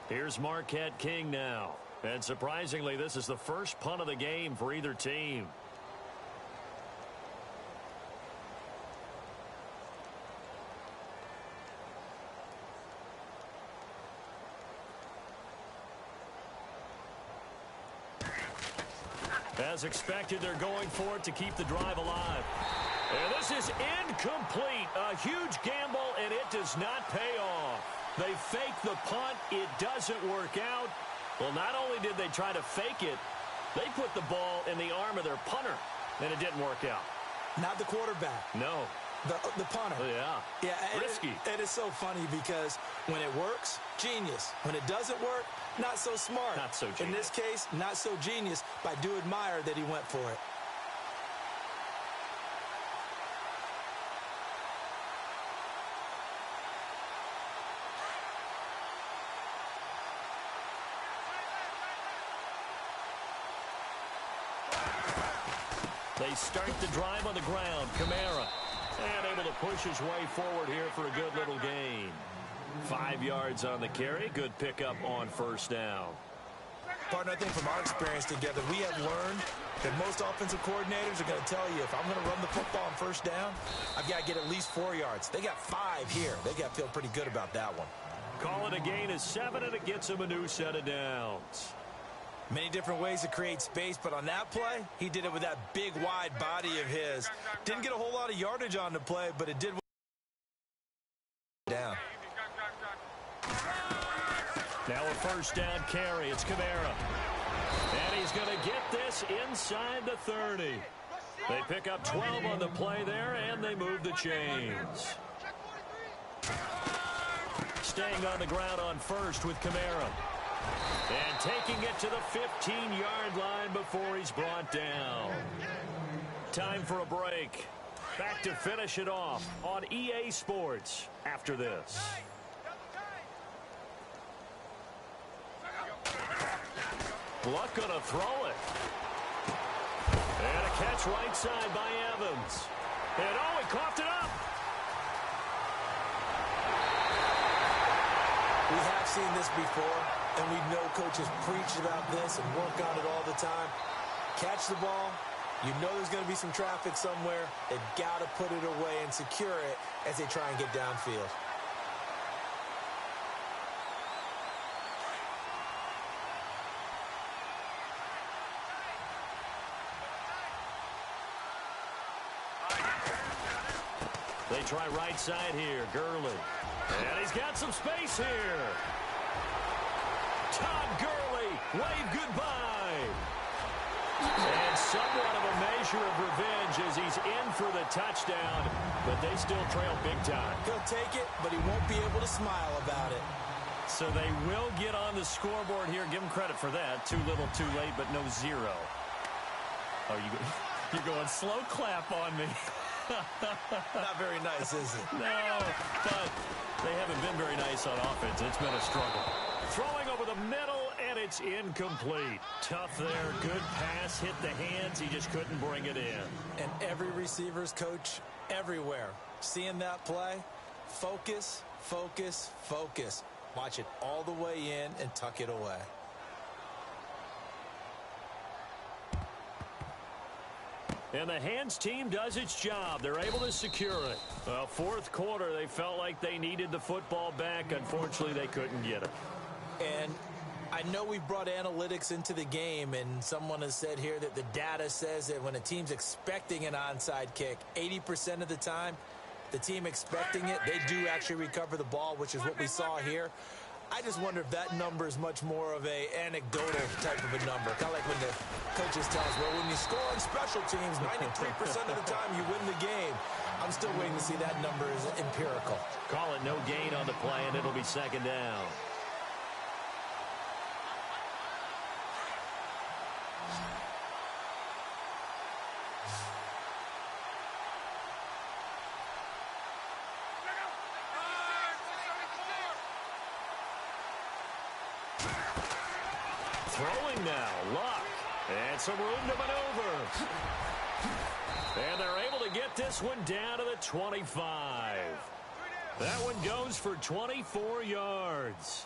Here's Marquette King now. And surprisingly, this is the first punt of the game for either team. As expected, they're going for it to keep the drive alive. And this is incomplete. A huge gamble, and it does not pay off. They fake the punt. It doesn't work out. Well, not only did they try to fake it, they put the ball in the arm of their punter, and it didn't work out. Not the quarterback. No. The punter. Oh, yeah. Yeah. Risky. It is so funny because when it works, genius. When it doesn't work, not so smart. Not so genius. In this case, not so genius, but I do admire that he went for it. They start the drive on the ground. Kamara. And able to push his way forward here for a good little gain. 5 yards on the carry. Good pickup on first down. Partner, I think from our experience together, we have learned that most offensive coordinators are going to tell you, if I'm going to run the football on first down, I've got to get at least 4 yards. They got 5 here. They got to feel pretty good about that one. Call it a gain of 7, and it gets him a new set of downs. Many different ways to create space, but on that play, he did it with that big, wide body of his. Didn't get a whole lot of yardage on the play, but it did down. Now a first down carry. It's Kamara. And he's going to get this inside the 30. They pick up 12 on the play there, and they move the chains. Staying on the ground on first with Kamara. And taking it to the 15-yard line before he's brought down. Time for a break. Back to finish it off on EA Sports after this. Luck gonna throw it. And a catch right side by Evans. And oh, he coughed it up. We have seen this before, and we know coaches preach about this and work on it all the time. Catch the ball. You know there's going to be some traffic somewhere. They've got to put it away and secure it as they try and get downfield. They try right side here. Gurley. And he's got some space here. Todd Gurley, wave goodbye. And somewhat of a measure of revenge as he's in for the touchdown, but they still trail big time. He'll take it, but he won't be able to smile about it. So they will get on the scoreboard here. Give him credit for that. Too little, too late, but no zero. Oh, you're going slow clap on me. Not very nice, is it? No, but they haven't been very nice on offense. It's been a struggle. Throwing over the middle, and it's incomplete. Tough there. Good pass. Hit the hands. He just couldn't bring it in. And every receiver's coach everywhere. Seeing that play, focus, focus, focus. Watch it all the way in and tuck it away. And the hands team does its job. They're able to secure it. Well, fourth quarter, they felt like they needed the football back. Unfortunately, they couldn't get it. And I know we brought analytics into the game, and someone has said here that the data says that when a team's expecting an onside kick, 80% of the time, the team expecting it, they do actually recover the ball, which is what we saw here. I just wonder if that number is much more of a anecdotal type of a number. Kind of like when the coaches tell us, well, when you score on special teams, 93% of the time you win the game. I'm still waiting to see that number is empirical. Call it no gain on the play, and it'll be second down. Throwing now, Luck, and some room to maneuver. And they're able to get this one down to the 25. That one goes for 24 yards.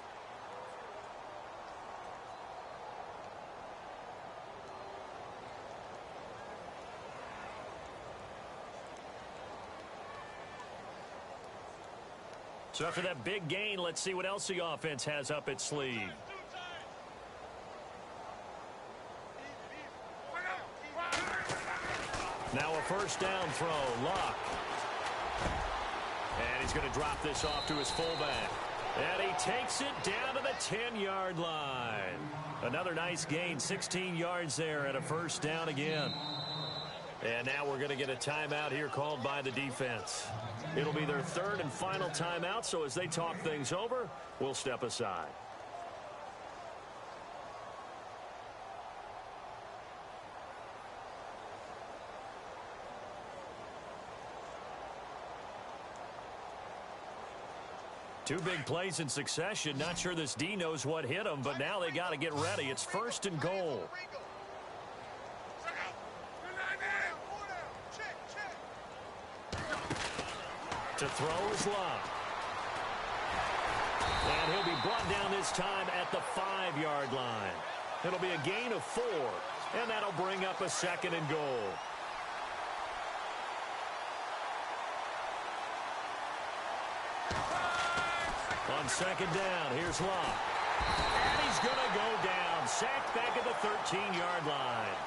So after that big gain, let's see what else the offense has up its sleeve. Now a first down throw, Luck. And he's going to drop this off to his fullback. And he takes it down to the 10-yard line. Another nice gain, 16 yards there and a first down again. And now we're going to get a timeout here called by the defense. It'll be their third and final timeout, so as they talk things over, we'll step aside. Two big plays in succession. Not sure this D knows what hit him, but now they got to get ready. It's first and goal. To throw is Luck. And he'll be brought down this time at the 5-yard line. It'll be a gain of 4, and that'll bring up a second and goal. On second down, here's Luck. And he's going to go down. Sacked back at the 13-yard line.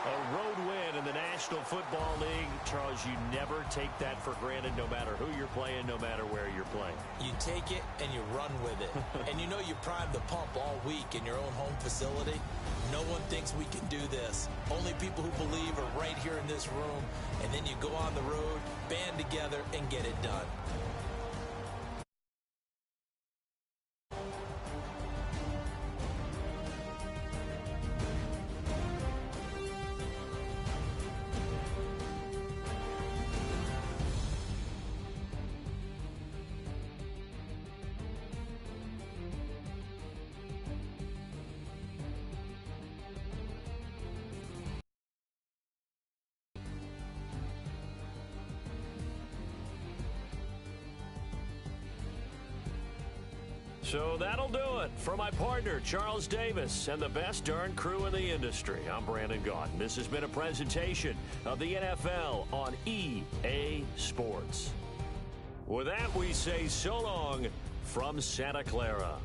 A road win in the National Football League. Charles, you never take that for granted no matter who you're playing, no matter where you're playing. You take it and you run with it. And you know you primed the pump all week in your own home facility. No one thinks we can do this. Only people who believe are right here in this room. And then you go on the road, band together, and get it done. So that'll do it for my partner, Charles Davis, and the best darn crew in the industry. I'm Brandon Gaudin. This has been a presentation of the NFL on EA Sports. With that, we say so long from Santa Clara.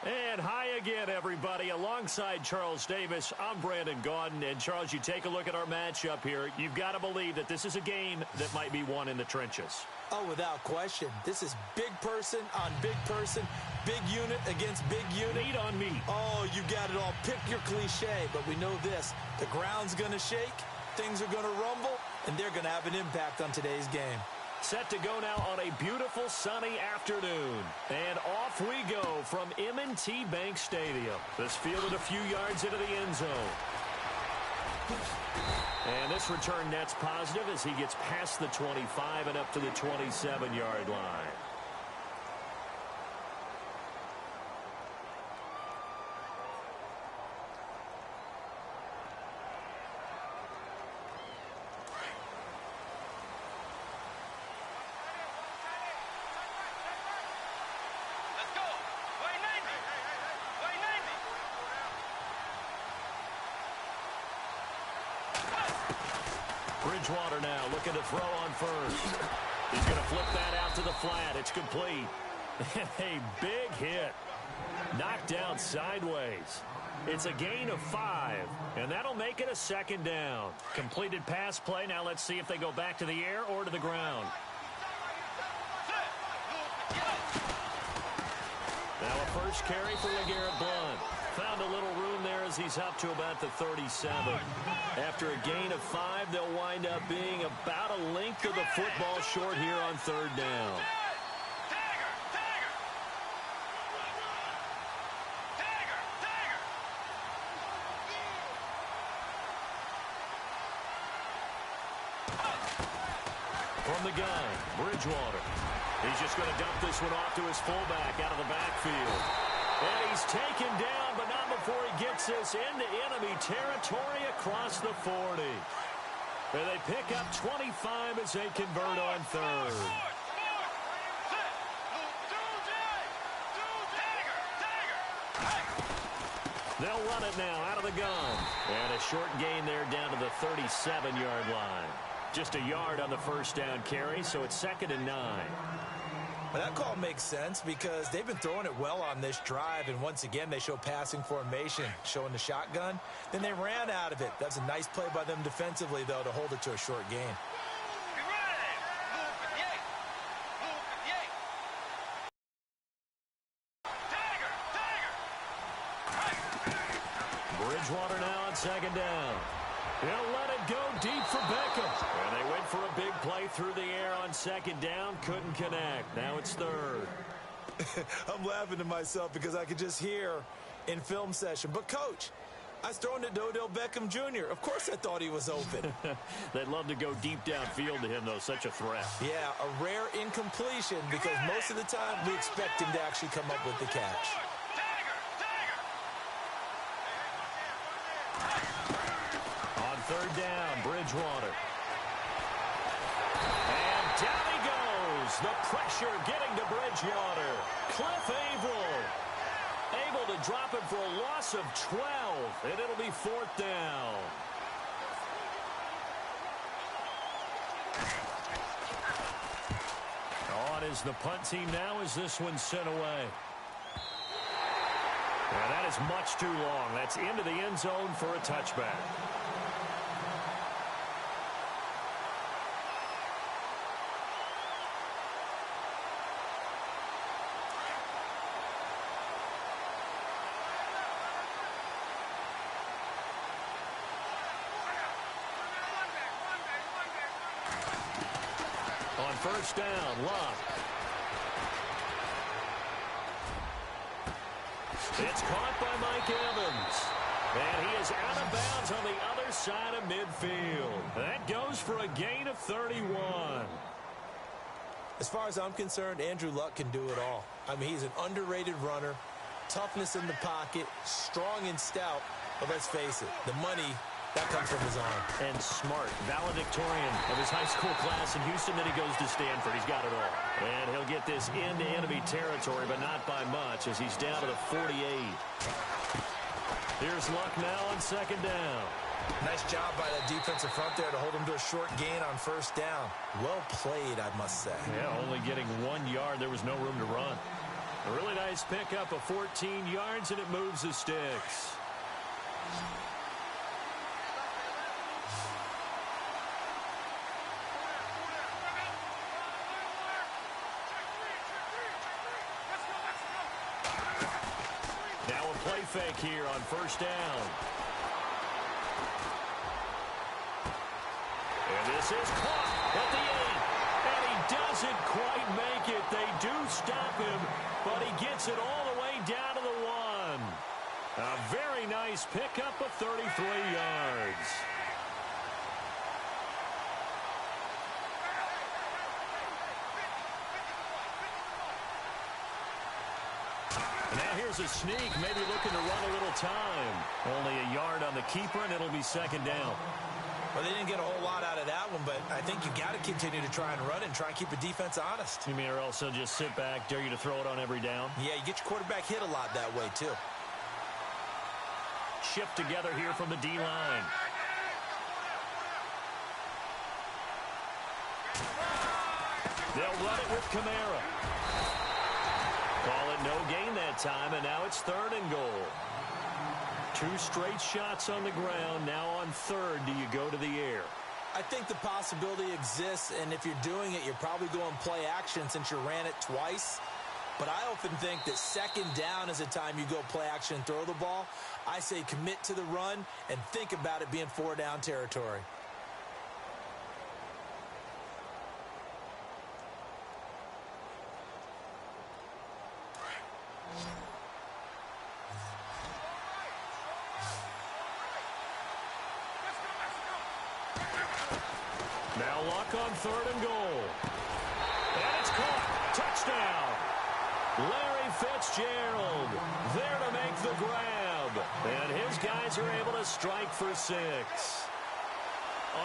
And hi again, everybody. Alongside Charles Davis, I'm Brandon Gaudin. And, Charles, you take a look at our matchup here. You've got to believe that this is a game that might be won in the trenches. Oh, without question. This is big person on big person, big unit against big unit. Meat on meat. Oh, you got it all. Pick your cliche, but we know this. The ground's going to shake, things are going to rumble, and they're going to have an impact on today's game. Set to go now on a beautiful sunny afternoon. And off we go from M&T Bank Stadium. This fielded a few yards into the end zone. And this return net's positive as he gets past the 25 and up to the 27-yard line. Bridgewater now looking to throw on first. He's going to flip that out to the flat. It's complete. A big hit. Knocked down sideways. It's a gain of 5, and that'll make it a second down. Completed pass play. Now let's see if they go back to the air or to the ground. Now a first carry for LeGarrette Blount. Found a little room there as he's up to about the 37. After a gain of 5, they'll wind up being about a length of the football short here on third down. From the gun, Bridgewater. He's just going to dump this one off to his fullback out of the backfield. And he's taken down, but not before he gets this into enemy territory across the 40. And they pick up 25 as they convert on third. They'll run it now out of the gun. And a short gain there down to the 37-yard line. Just a yard on the first down carry, so it's 2nd and 9. Well, that call makes sense because they've been throwing it well on this drive, and once again, they show passing formation, showing the shotgun. Then they ran out of it. That's a nice play by them defensively, though, to hold it to a short gain. Bridgewater now on 2nd down. He'll let it go deep for Beckham. And they went for a big play through the air on 2nd down. Couldn't connect. Now it's 3rd. I'm laughing to myself because I could just hear in film session. But, Coach, I was throwing to Odell Beckham Jr. Of course I thought he was open. They'd love to go deep downfield to him, though. Such a threat. Yeah, a rare incompletion because most of the time we expect him to actually come up with the catch. On 3rd down, Bridgewater. And down he goes. The pressure getting to Bridgewater. Cliff Averill able to drop it for a loss of 12, and it'll be 4th down. On is the punt team now as this one's sent away. And that is much too long. That's into the end zone for a touchback. On 1st down, Locke. It's caught by Mike Evans. And he is out of bounds on the other side of midfield. That goes for a gain of 31. As far as I'm concerned, Andrew Luck can do it all. I mean, he's an underrated runner, toughness in the pocket, strong and stout. But let's face it, the money, that comes from his arm. And smart, valedictorian of his high school class in Houston. Then he goes to Stanford. He's got it all. And he'll get this into enemy territory, but not by much as he's down to the 48. Here's Luck now on 2nd down. Nice job by that defensive front there to hold him to a short gain on 1st down. Well played, I must say. Yeah, only getting 1 yard. There was no room to run. A really nice pickup of 14 yards, and it moves the sticks. Now a play fake here on first down. And this is caught at the 8. And he doesn't quite make it. They do stop him, but he gets it all the way down to the 1. A very nice pickup of 33 yards. Now here's a sneak, maybe looking to run a little time. Only a yard on the keeper, and it'll be second down. Well, they didn't get a whole lot out of that one, but I think you got to continue to try and run and try and keep the defense honest. You mean, or also just sit back, dare you to throw it on every down? Yeah, you get your quarterback hit a lot that way, too. Shift together here from the D-line. They'll run it with Kamara. Call it no gain that time, and now it's 3rd and goal. 2 straight shots on the ground. Now on 3rd, do you go to the air? I think the possibility exists, and if you're doing it, you're probably going play action since you ran it twice. But I often think that 2nd down is a time you go play action and throw the ball. I say commit to the run and think about it being 4-down territory. Now Luck on 3rd and goal. And it's caught. Touchdown. Larry Fitzgerald there to make the grab. And his guys are able to strike for 6.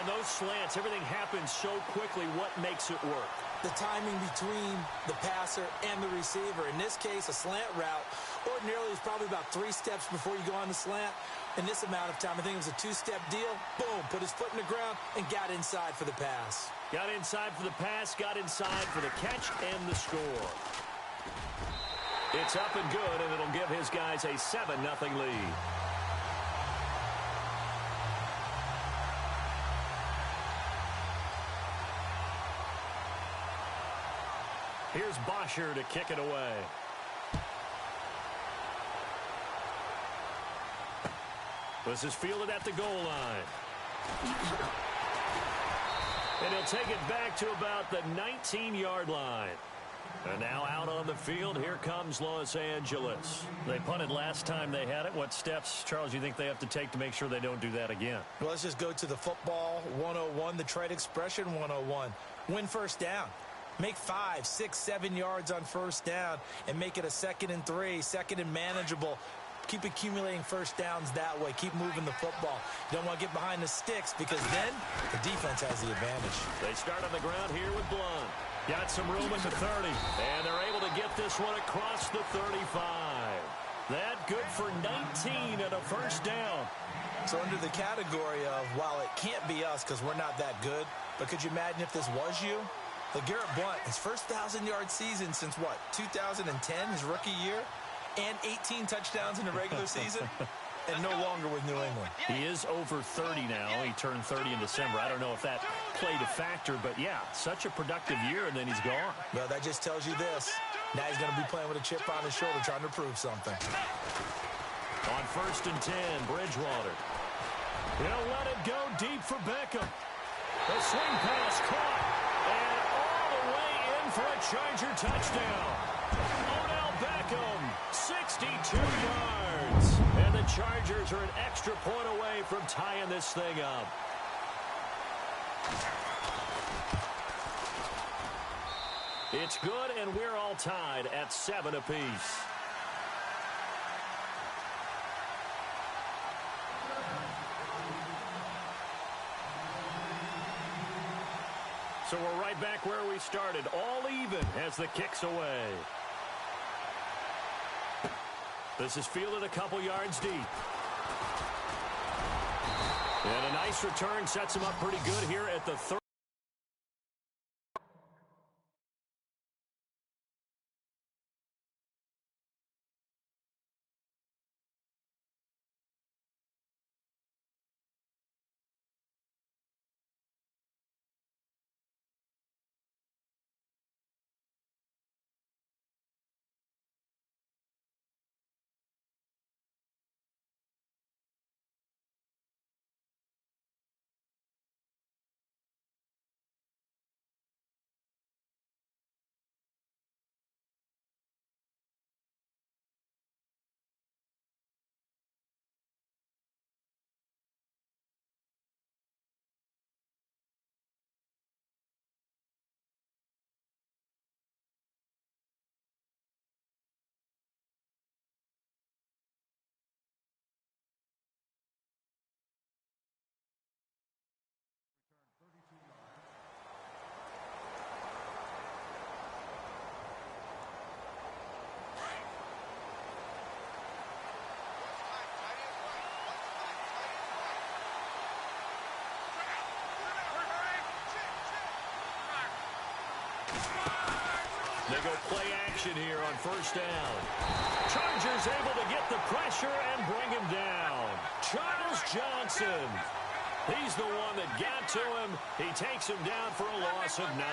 On those slants, everything happens so quickly. What makes it work? The timing between the passer and the receiver. In this case, a slant route ordinarily is probably about 3 steps before you go on the slant. In this amount of time, I think it was a 2-step deal. Boom, put his foot in the ground and got inside for the pass. Got inside for the pass, got inside for the catch and the score. It's up and good, and it'll give his guys a 7-0 lead. Here's Bosher to kick it away. This is fielded at the goal line. And he'll take it back to about the 19-yard line. And now out on the field, here comes Los Angeles. They punted last time they had it. What steps, Charles, do you think they have to take to make sure they don't do that again? Well, let's just go to the football 101, the trade expression 101. Win first down. Make 5, 6, 7 yards on first down and make it a 2nd and 3, 2nd and manageable. Keep accumulating first downs that way. Keep moving the football. You don't want to get behind the sticks because then the defense has the advantage. They start on the ground here with Blunt. Got some room at the 30, and they're able to get this one across the 35. That good for 19 and a first down. So under the category of, while it can't be us because we're not that good, but could you imagine if this was you? LeGarrette Blunt, his first 1,000-yard season since what, 2010, his rookie year, and 18 touchdowns in the regular season, and no longer with New England. He is over 30 now. He turned 30 in December. I don't know if that played a factor, but yeah, such a productive year, and then he's gone. Well, that just tells you this. Now he's going to be playing with a chip on his shoulder trying to prove something. On 1st and 10, Bridgewater. He'll let it go deep for Beckham. The swing pass caught, and all the way in for a Charger touchdown. Odell Beckham, 62 yards. And the Chargers are an extra point away from tying this thing up. It's good, and we're all tied at 7 apiece. So we're right back where we started, all even as the kick's away. This is fielded a couple yards deep. And a nice return sets him up pretty good here at the 30. go play action here on first down. Chargers able to get the pressure and bring him down. Charles Johnson. He's the one that got to him. He takes him down for a loss of 9.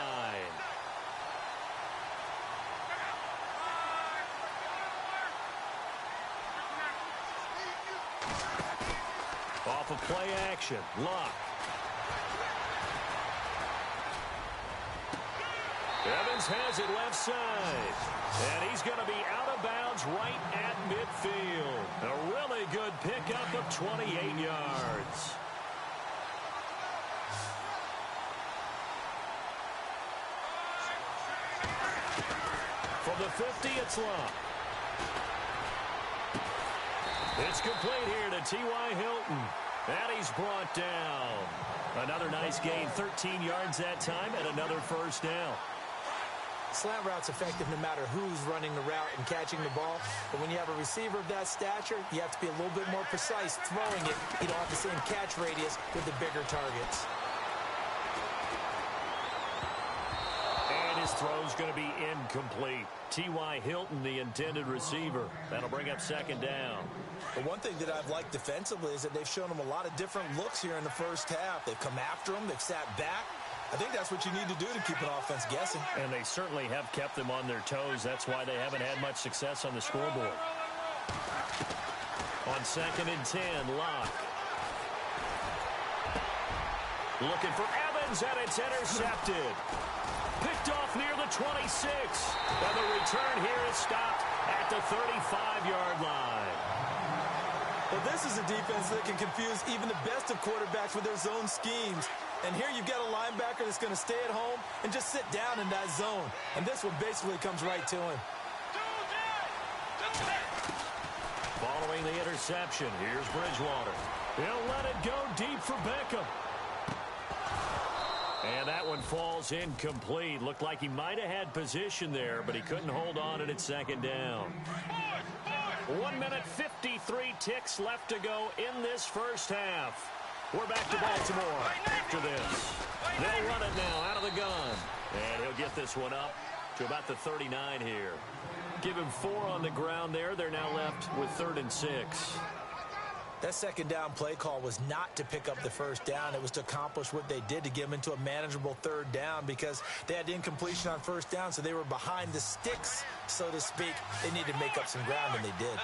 Off of play action, Luck. Evans has it left side. And he's going to be out of bounds right at midfield. A really good pickup of 28 yards. From the 50, it's Luck. It's complete here to T.Y. Hilton. And he's brought down. Another nice gain, 13 yards that time, and another first down. Slant route's effective no matter who's running the route and catching the ball. But when you have a receiver of that stature, you have to be a little bit more precise throwing it. You don't have the same catch radius with the bigger targets. And his throw's going to be incomplete. T.Y. Hilton, the intended receiver. That'll bring up second down. The one thing that I've liked defensively is that they've shown him a lot of different looks here in the first half. They've come after him. They've sat back. I think that's what you need to do to keep an offense guessing. And they certainly have kept them on their toes. That's why they haven't had much success on the scoreboard. On 2nd and 10, Locke. Looking for Evans, and it's intercepted. Picked off near the 26. And the return here is stopped at the 35-yard line. Well, this is a defense that can confuse even the best of quarterbacks with their zone schemes. And here you've got a linebacker that's going to stay at home and just sit down in that zone. And this one basically comes right to him. Following the interception, here's Bridgewater. He'll let it go deep for Beckham. And that one falls incomplete. Looked like he might have had position there, but he couldn't hold on, and it's second down. 1 minute, 53 ticks left to go in this first half. We're back to Baltimore after this. They'll run it now out of the gun. And he'll get this one up to about the 39 here. Give him 4 on the ground there. They're now left with 3rd and 6. That second down play call was not to pick up the first down. It was to accomplish what they did, to get them into a manageable 3rd down, because they had incompletion on first down, so they were behind the sticks, so to speak. They needed to make up some ground, and they did.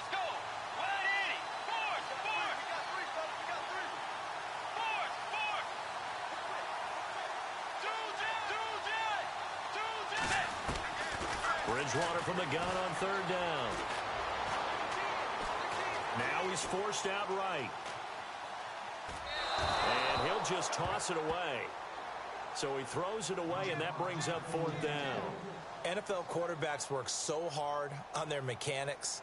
Bridgewater from the gun on 3rd down. Now he's forced out right. And he'll just toss it away. So he throws it away, and that brings up 4th down. NFL quarterbacks work so hard on their mechanics,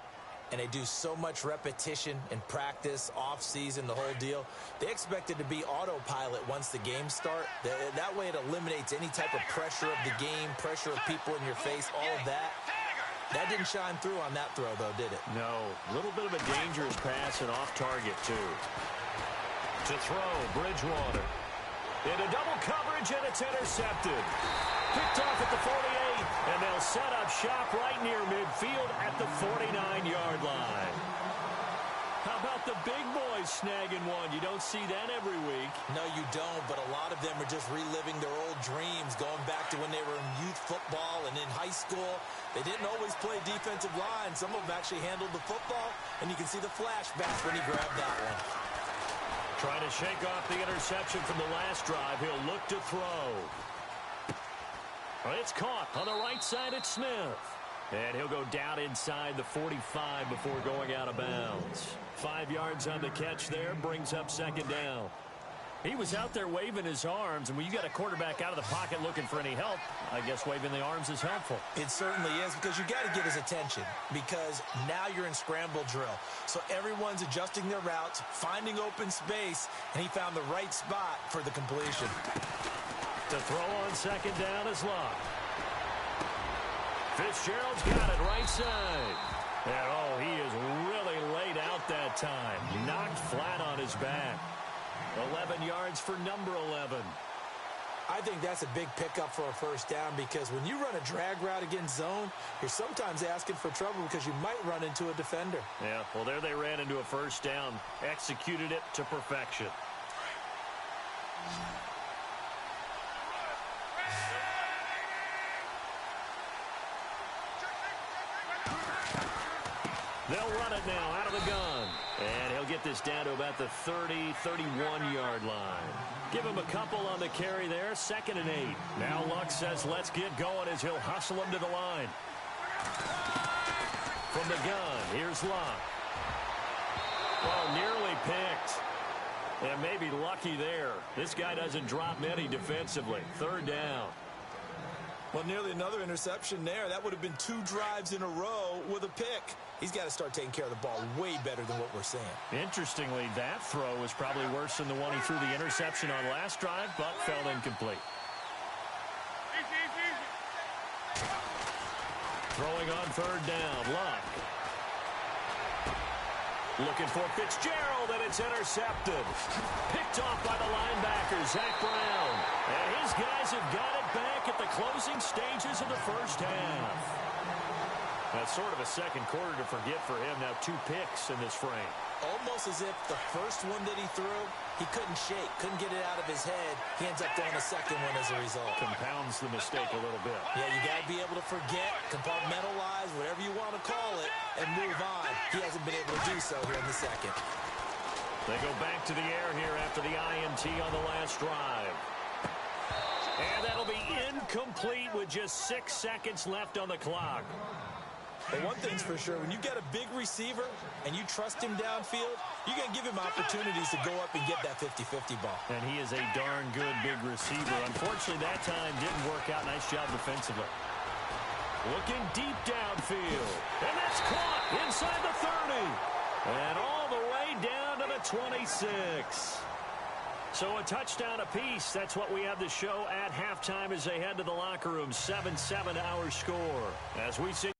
and they do so much repetition and practice, off-season, the whole deal. They expect it to be autopilot once the games start. That way it eliminates any type of pressure of the game, pressure of people in your face, all of that. That didn't shine through on that throw, though, did it? No. A little bit of a dangerous pass and off target, too. To throw, Bridgewater. Into double coverage, and it's intercepted. Picked off at the 48, and they'll set up shop right near midfield at the 49-yard line. How about the big boys snagging one? You don't see that every week. No, you don't, but a lot of them are just reliving their old dreams, going back to when they were in youth football and in high school. They didn't always play defensive line. Some of them actually handled the football, and you can see the flashback when he grabbed that one. Trying to shake off the interception from the last drive. He'll look to throw. It's caught on the right side at Smith. And he'll go down inside the 45 before going out of bounds. 5 yards on the catch there, brings up second down. He was out there waving his arms, and when you got a quarterback out of the pocket looking for any help, I guess waving the arms is helpful. It certainly is, because you got to get his attention, because now you're in scramble drill. So everyone's adjusting their routes, finding open space, and he found the right spot for the completion. To throw on second down is Locke. Fitzgerald's got it right side. And, oh, he is really laid out that time. Knocked flat on his back. 11 yards for number 11. I think that's a big pickup for a first down because when you run a drag route against zone, you're sometimes asking for trouble because you might run into a defender. Yeah, well, there they ran into a first down, executed it to perfection. They'll run it now out of the gun. And he'll get this down to about the 30, 31-yard line. Give him a couple on the carry there, 2nd and 8. Now Luck says let's get going as he'll hustle him to the line. From the gun, here's Luck. Well, nearly picked. And maybe lucky there. This guy doesn't drop many defensively. 3rd down. Well, nearly another interception there. That would have been 2 drives in a row with a pick. He's got to start taking care of the ball way better than what we're seeing. Interestingly, that throw was probably worse than the one he threw the interception on last drive, but fell incomplete. Throwing on 3rd down, Luck. Looking for Fitzgerald, and it's intercepted. Picked off by the linebacker, Zach Brown. And his guys have got it back at the closing stages of the first half. That's sort of a second quarter to forget for him. Now 2 picks in this frame. Almost as if the first one that he threw, he couldn't shake, couldn't get it out of his head. He ends up throwing a second one as a result. Compounds the mistake a little bit. Yeah, you got to be able to forget, compartmentalize, whatever you want to call it, and move on. He hasn't been able to do so here in the second. They go back to the air here after the INT on the last drive. And that'll be incomplete with just 6 seconds left on the clock. But one thing's for sure, when you get a big receiver and you trust him downfield, you're going to give him opportunities to go up and get that 50-50 ball. And he is a darn good big receiver. Unfortunately, that time didn't work out. Nice job defensively. Looking deep downfield. And that's caught inside the 30. And all the way down to the 26. So a touchdown apiece. That's what we have to show at halftime as they head to the locker room. 7-7 our score. As we see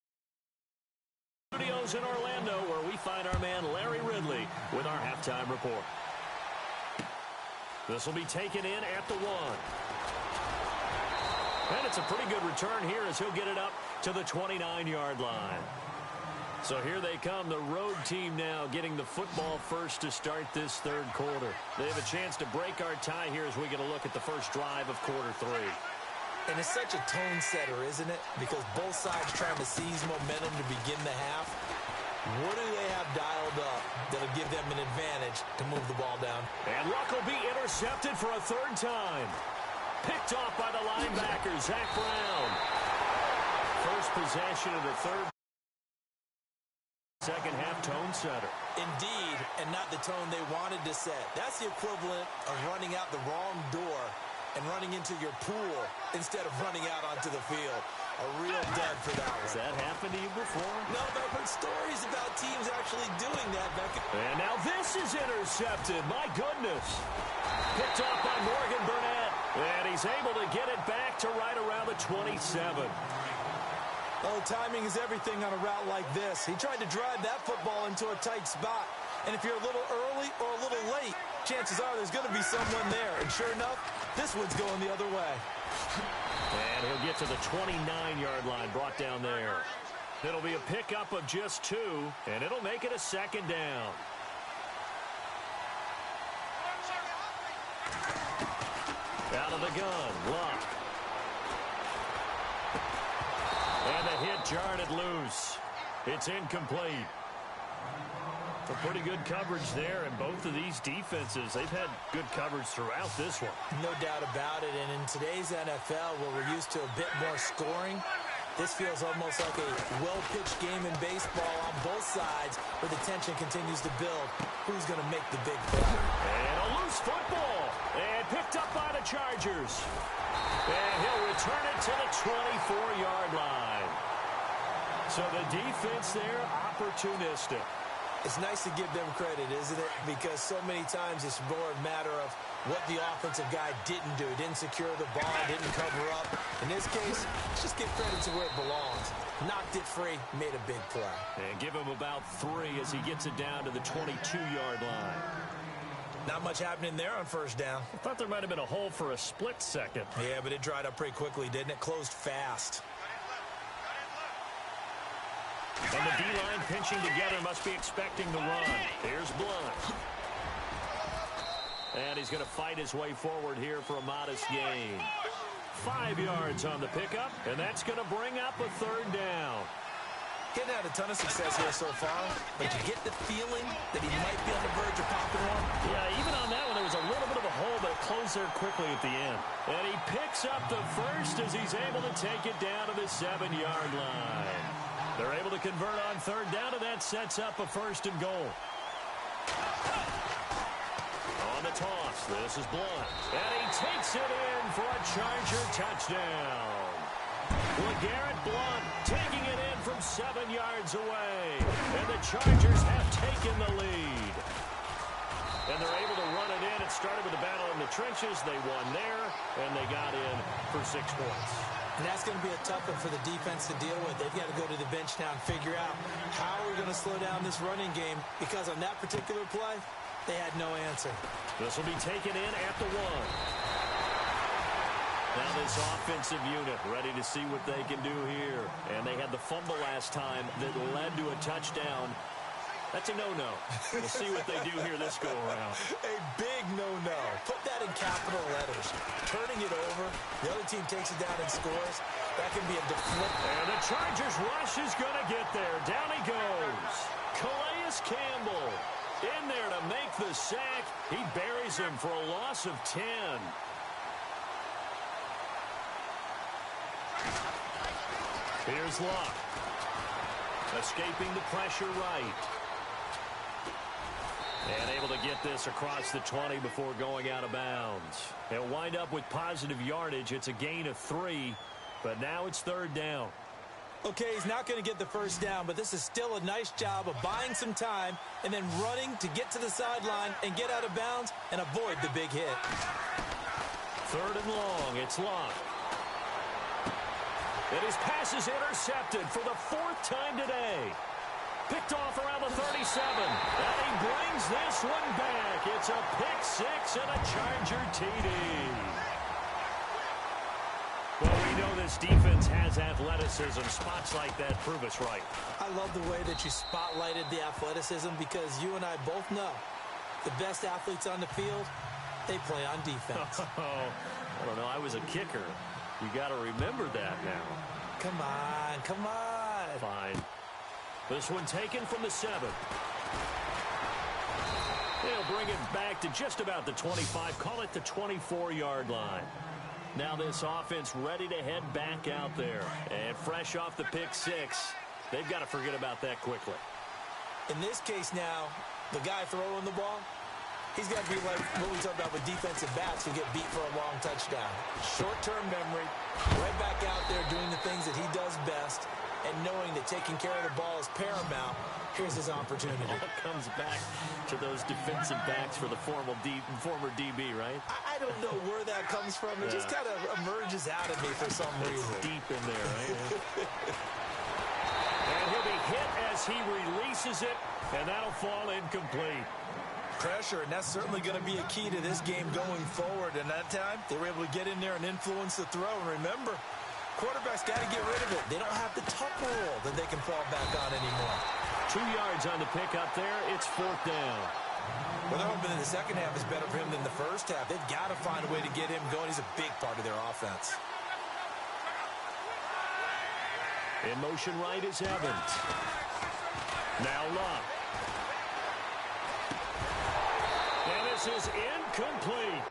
studios in Orlando, where we find our man Larry Ridley with our halftime report. This will be taken in at the 1. And it's a pretty good return here as he'll get it up to the 29-yard line. So here they come, the road team now getting the football first to start this 3rd quarter. They have a chance to break our tie here as we get a look at the first drive of quarter 3. And it's such a tone setter, isn't it? Because both sides trying to seize momentum to begin the half. What do they have dialed up that'll give them an advantage to move the ball down? And Luck will be intercepted for a 3rd time. Picked off by the linebacker, Zach Brown. First possession of the 3rd. Second half tone setter. Indeed, and not the tone they wanted to set. That's the equivalent of running out the wrong door and running into your pool instead of running out onto the field. A real dud for that one. Has that happened to you before? No, but I've heard stories about teams actually doing that, Becca. And now this is intercepted. My goodness. Picked off by Morgan Burnett. And he's able to get it back to right around the 27. Oh, timing is everything on a route like this. He tried to drive that football into a tight spot. And if you're a little early or a little late, chances are there's going to be someone there. And sure enough, this one's going the other way. And he'll get to the 29-yard line, brought down there. It'll be a pickup of just 2, and it'll make it a 2nd down. Out of the gun, Luck. And the hit jarred it loose. It's incomplete. A pretty good coverage there, and both of these defenses, they've had good coverage throughout this one. No doubt about it, and in today's NFL, where we're used to a bit more scoring, this feels almost like a well-pitched game in baseball on both sides, where the tension continues to build. Who's going to make the big play? And a loose football, and picked up by the Chargers. And he'll return it to the 24-yard line. So the defense there, opportunistic. It's nice to give them credit, isn't it? Because so many times it's more a matter of what the offensive guy didn't do. Didn't secure the ball, didn't cover up. In this case, let's just give credit to where it belongs. Knocked it free, made a big play. And give him about 3 as he gets it down to the 22-yard line. Not much happening there on first down. I thought there might have been a hole for a split second. Yeah, but it dried up pretty quickly, didn't it? Closed fast. And the D-line pinching together must be expecting the run. Here's Blunt. And he's going to fight his way forward here for a modest gain. 5 yards on the pickup, and that's going to bring up a third down. Getting had a ton of success here so far, but you get the feeling that he might be on the verge of popping one. Yeah, even on that one, there was a little bit of a hole, but it closed there quickly at the end. And he picks up the first as he's able to take it down to the 7-yard line. They're able to convert on third down, and that sets up a first and goal. On the toss, this is Blunt. And he takes it in for a Charger touchdown. LeGarrette Blunt taking it in from 7 yards away. And the Chargers have taken the lead. And they're able to run it in. It started with a battle in the trenches. They won there, and they got in for 6 points. And that's going to be a tough one for the defense to deal with. They've got to go to the bench now and figure out how we're going to slow down this running game, because on that particular play, they had no answer. This will be taken in at the 1. Now this offensive unit ready to see what they can do here. And they had the fumble last time that led to a touchdown. That's a no-no. We'll see what they do here this go-around. A big no-no. Put that in capital letters. Turning it over, the other team takes it down and scores. That can be a deflect. And the Chargers rush is going to get there. Down he goes. Calais Campbell in there to make the sack. He buries him for a loss of 10. Here's Luck. Escaping the pressure right. And able to get this across the 20 before going out of bounds. They'll wind up with positive yardage. It's a gain of 3, but now it's third down. Okay, he's not going to get the first down, but this is still a nice job of buying some time and then running to get to the sideline and get out of bounds and avoid the big hit. Third and long. It's Luck. And his pass is intercepted for the 4th time today. Picked off around the 37. And he brings this one back. It's a pick 6 and a Charger TD. Well, we know this defense has athleticism. Spots like that prove us right. I love the way that you spotlighted the athleticism, because you and I both know the best athletes on the field, they play on defense. Oh, I don't know. I was a kicker. You got to remember that now. Come on, come on. Fine. This one taken from the 7. They'll bring it back to just about the 25. Call it the 24-yard line. Now this offense ready to head back out there. And fresh off the pick 6, they've got to forget about that quickly. In this case now, the guy throwing the ball, he's got to be like what we talked about with defensive backs who get beat for a long touchdown. Short-term memory, right back out there doing the things that he does best, and knowing that taking care of the ball is paramount. Here's his opportunity. It all comes back to those defensive backs for the former DB, right? I don't know where that comes from. It just kind of emerges out of me for some reason. It's deep in there, right? And he'll be hit as he releases it, and that'll fall incomplete. Pressure, and that's certainly going to be a key to this game going forward. And that time, they were able to get in there and influence the throw. And remember, quarterbacks got to get rid of it. They don't have the tuck rule that they can fall back on anymore. 2 yards on the pickup there. It's 4th down. Well, they're hoping that the second half is better for him than the first half. They've got to find a way to get him going. He's a big part of their offense. In motion right is Evans. Now Luck. And this is incomplete.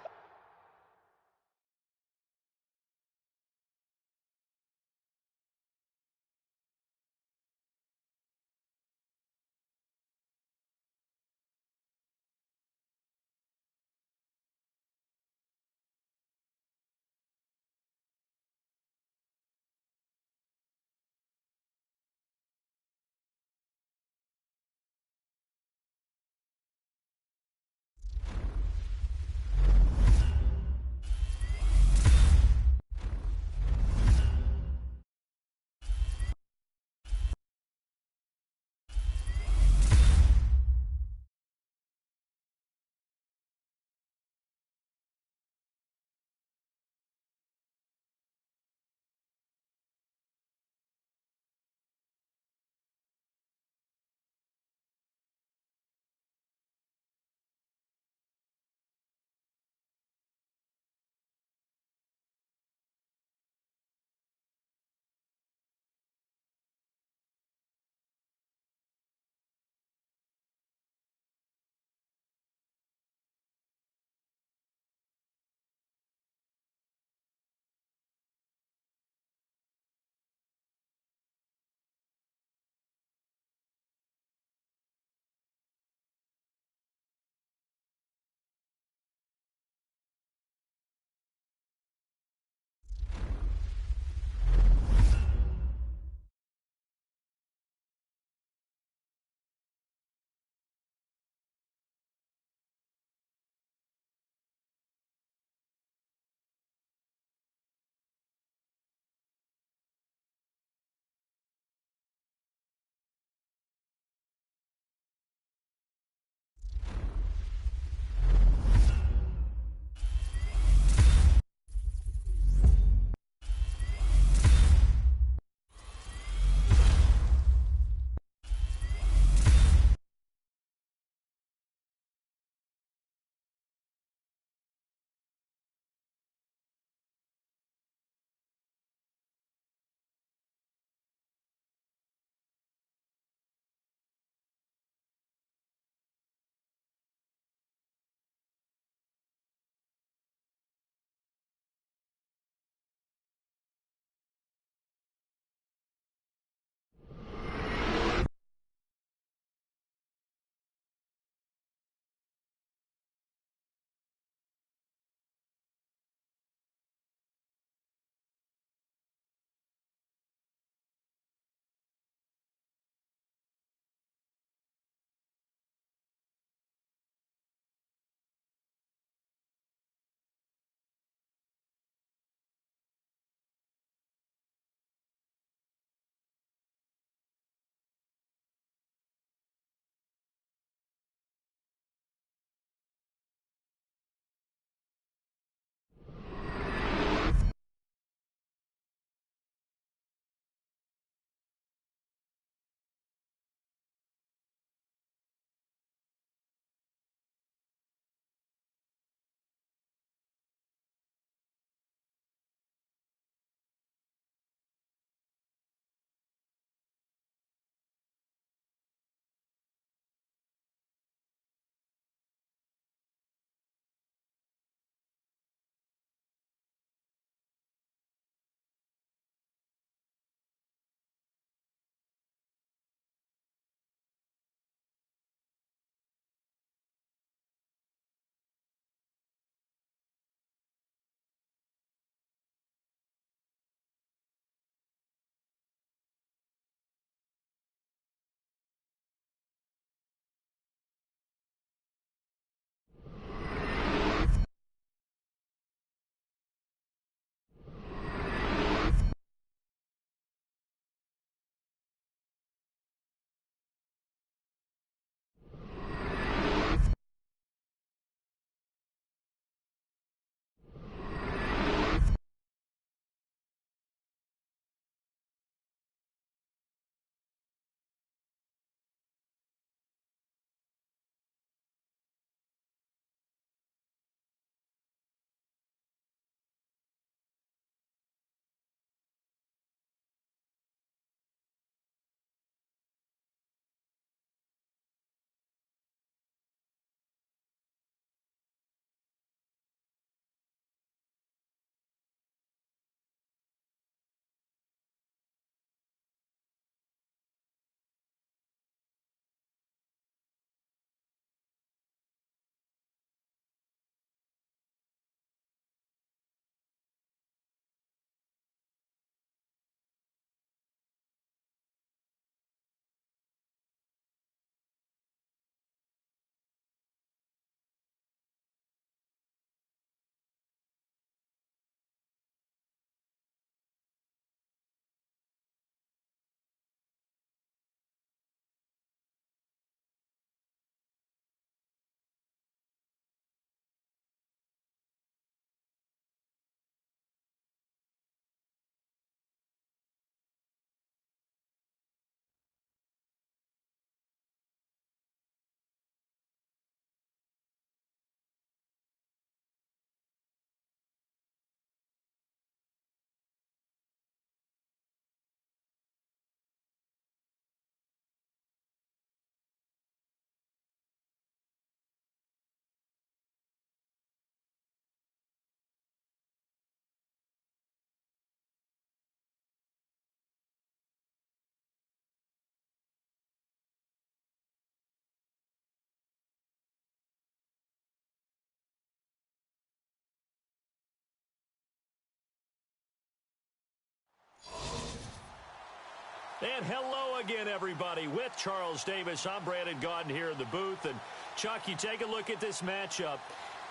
And hello again, everybody. With Charles Davis, I'm Brandon Gaudin here in the booth. And, Chuck, you take a look at this matchup.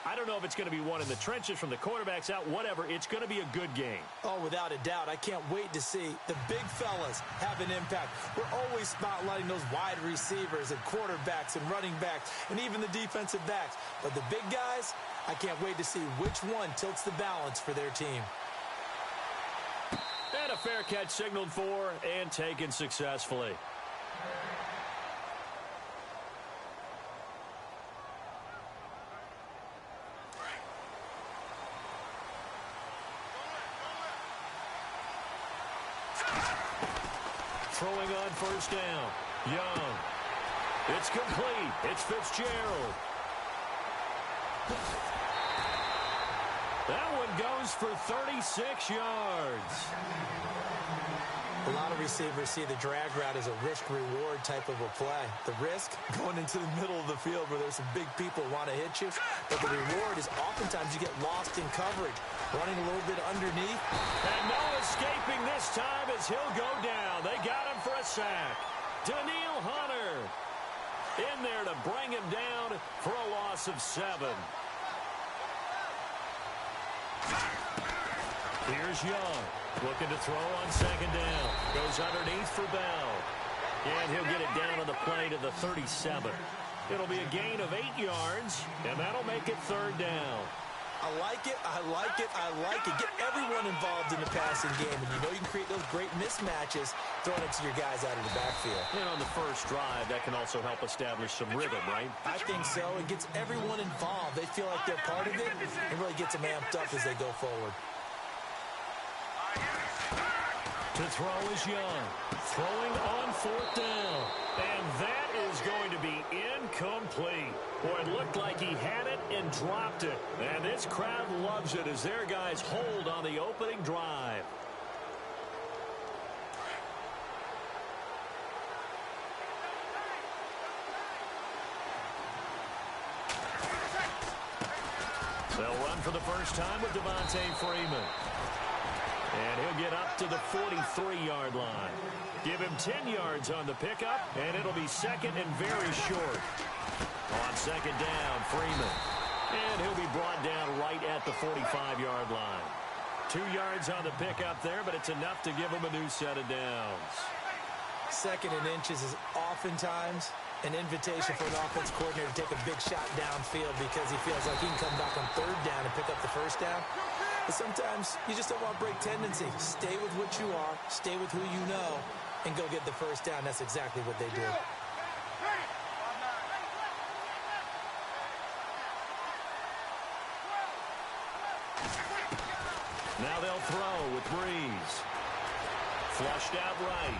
I don't know if it's going to be one in the trenches from the quarterbacks out, whatever. It's going to be a good game. Oh, without a doubt. I can't wait to see the big fellas have an impact. We're always spotlighting those wide receivers and quarterbacks and running backs and even the defensive backs. But the big guys, I can't wait to see which one tilts the balance for their team. And a fair catch signaled for and taken successfully. Throwing on first down. Young. It's complete. It's Fitzgerald. That one goes for 36 yards. A lot of receivers see the drag route as a risk-reward type of a play. The risk, going into the middle of the field where there's some big people who want to hit you. But the reward is oftentimes you get lost in coverage, running a little bit underneath. And no escaping this time as he'll go down. They got him for a sack. Daniil Hunter in there to bring him down for a loss of 7. Here's Young, looking to throw on second down. Goes underneath for Bell. And he'll get it down on the play to the 37. It'll be a gain of 8 yards, and that'll make it third down. I like it, I like it, I like it. Get everyone involved in the passing game, and you know you can create those great mismatches throwing it to your guys out of the backfield. And on the first drive, that can also help establish some rhythm, right? I think so. It gets everyone involved. They feel like they're part of it, and really gets them amped up as they go forward. To throw is Young. Throwing on fourth down. And that is going to be incomplete. Boy, it looked like he had it and dropped it. And this crowd loves it as their guys hold on the opening drive. They'll run for the first time with Devontae Freeman. And he'll get up to the 43-yard line. Give him 10 yards on the pickup, and it'll be second and very short. On second down, Freeman. And he'll be brought down right at the 45-yard line. 2 yards on the pickup there, but it's enough to give him a new set of downs. Second and inches is oftentimes an invitation for an offense coordinator to take a big shot downfield because he feels like he can come back on third down and pick up the first down. But sometimes you just don't want to break tendency. Stay with what you are, stay with who you know, and go get the first down. That's exactly what they do. Now they'll throw with Breeze. Flushed out right.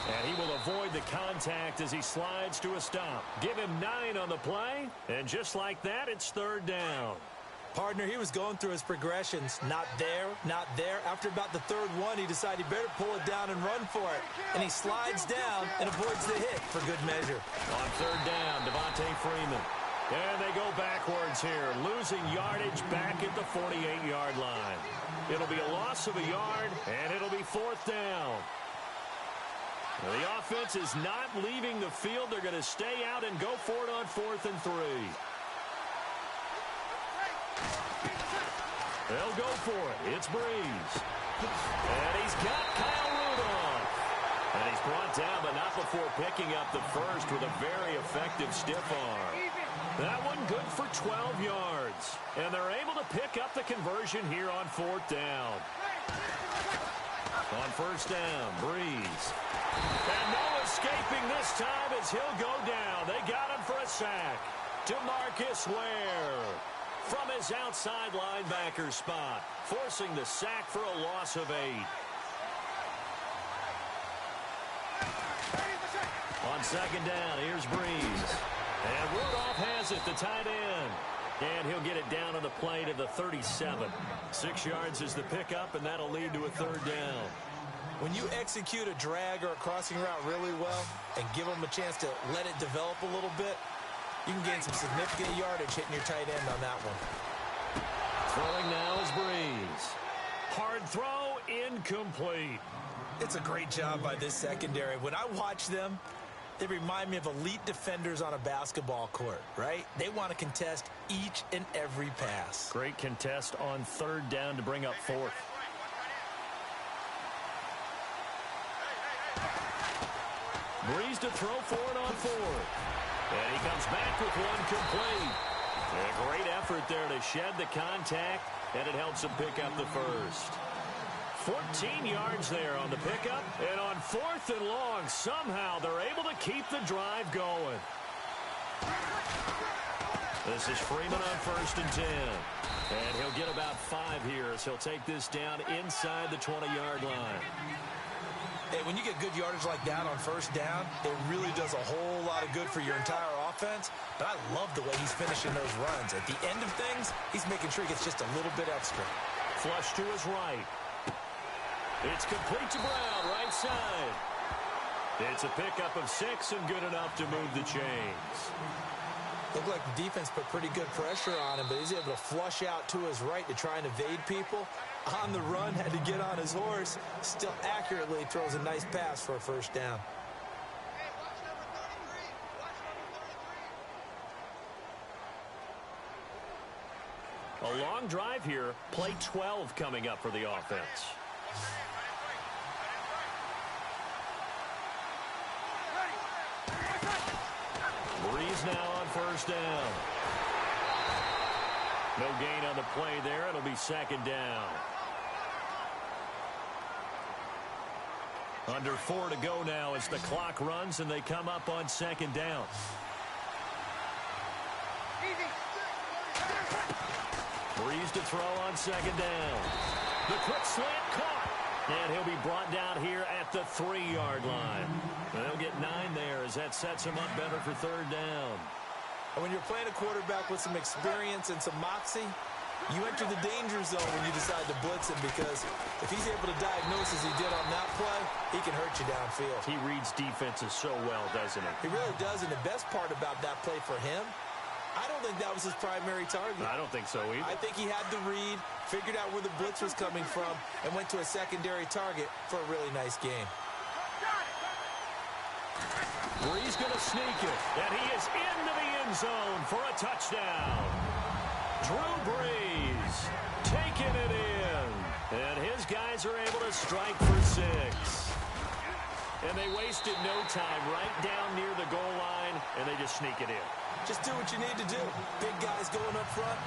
And he will avoid the contact as he slides to a stop. Give him 9 on the play, and just like that, it's third down. Partner, he was going through his progressions. Not there, not there. After about the third one, he decided he better pull it down and run for it. And he slides down and avoids the hit for good measure. On third down, Devontae Freeman. And they go backwards here, losing yardage back at the 48-yard line. It'll be a loss of a yard, and it'll be fourth down. Now, the offense is not leaving the field. They're going to stay out and go for it on 4th and 3. They'll go for it. It's Breeze. And he's got Kyle Rudolph. And he's brought down, but not before picking up the first with a very effective stiff arm. That one good for 12 yards. And they're able to pick up the conversion here on 4th down. On first down, Breeze. And no escaping this time as he'll go down. They got him for a sack. DeMarcus Ware from his outside linebacker spot, forcing the sack for a loss of 8. On second down, here's Breeze. And Rudolph has it, the tight end. And he'll get it down on the play to the 37. 6 yards is the pickup, and that'll lead to a third down. When you execute a drag or a crossing route really well and give them a chance to let it develop a little bit, you can gain some significant yardage hitting your tight end on that one. Throwing now is Breeze. Hard throw, incomplete. It's a great job by this secondary. When I watch them, they remind me of elite defenders on a basketball court, right? They want to contest each and every pass. Great contest on third down to bring up fourth. Breeze to throw for it on fourth. And he comes back with one complete. A great effort there to shed the contact, and it helps him pick up the first. 14 yards there on the pickup, and on fourth and long, somehow they're able to keep the drive going. This is Freeman on 1st and 10. And he'll get about 5 here as he'll take this down inside the 20-yard line. Hey, when you get good yardage like that on first down, it really does a whole lot of good for your entire offense. But I love the way he's finishing those runs. At the end of things, he's making sure he gets just a little bit extra. Flush to his right. It's complete to Brown, right side. It's a pickup of 6 and good enough to move the chains. Looked like the defense put pretty good pressure on him, but he's able to flush out to his right to try and evade people. On the run, had to get on his horse. Still accurately throws a nice pass for a first down. A long drive here. Play 12 coming up for the offense. Breeze now on first down. No gain on the play there. It'll be second down. Under 4 to go now as the clock runs and they come up on second down. Breeze to throw on second down. The quick slant caught. And he'll be brought down here at the 3-yard line. They'll get 9 there as that sets him up better for third down. And when you're playing a quarterback with some experience and some moxie, you enter the danger zone when you decide to blitz him, because if he's able to diagnose as he did on that play, he can hurt you downfield. He reads defenses so well, doesn't he? He really does, and the best part about that play for him, I don't think that was his primary target. I don't think so either. I think he had to read, figured out where the blitz was coming from, and went to a secondary target for a really nice game. Breeze going to sneak it, and he is into the end zone for a touchdown. Drew Brees taking it in, and his guys are able to strike for 6. And they wasted no time right down near the goal line, and they just sneak it in. Just do what you need to do. Big guys going up front.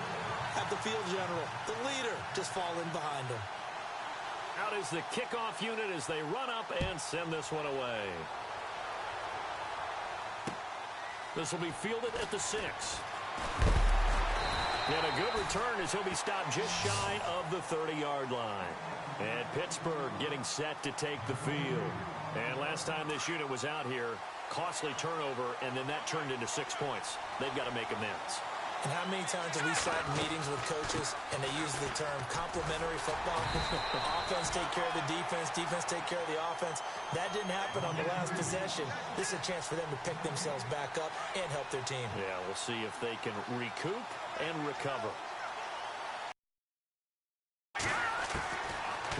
Have the field general, the leader, just fall in behind him. Out is the kickoff unit as they run up and send this one away. This will be fielded at the 6. And a good return as he'll be stopped just shy of the 30-yard line. And Pittsburgh getting set to take the field. And last time this unit was out here, costly turnover, and then that turned into 6 points. They've got to make amends. And how many times have we sat in meetings with coaches and they use the term complementary football? Offense take care of the defense, defense take care of the offense. That didn't happen on the last possession. This is a chance for them to pick themselves back up and help their team. Yeah, we'll see if they can recoup and recover.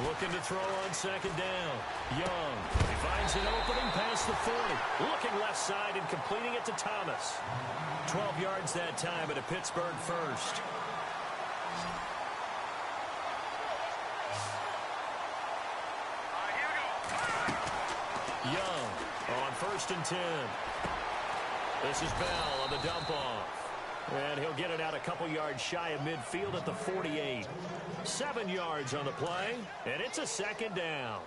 Looking to throw on second down. Young. He finds an opening past the 40. Looking left side and completing it to Thomas. 12 yards that time at a Pittsburgh first. Young on 1st and 10. This is Bell on the dump off. And he'll get it out a couple yards shy of midfield at the 48. 7 yards on the play, and it's a second down.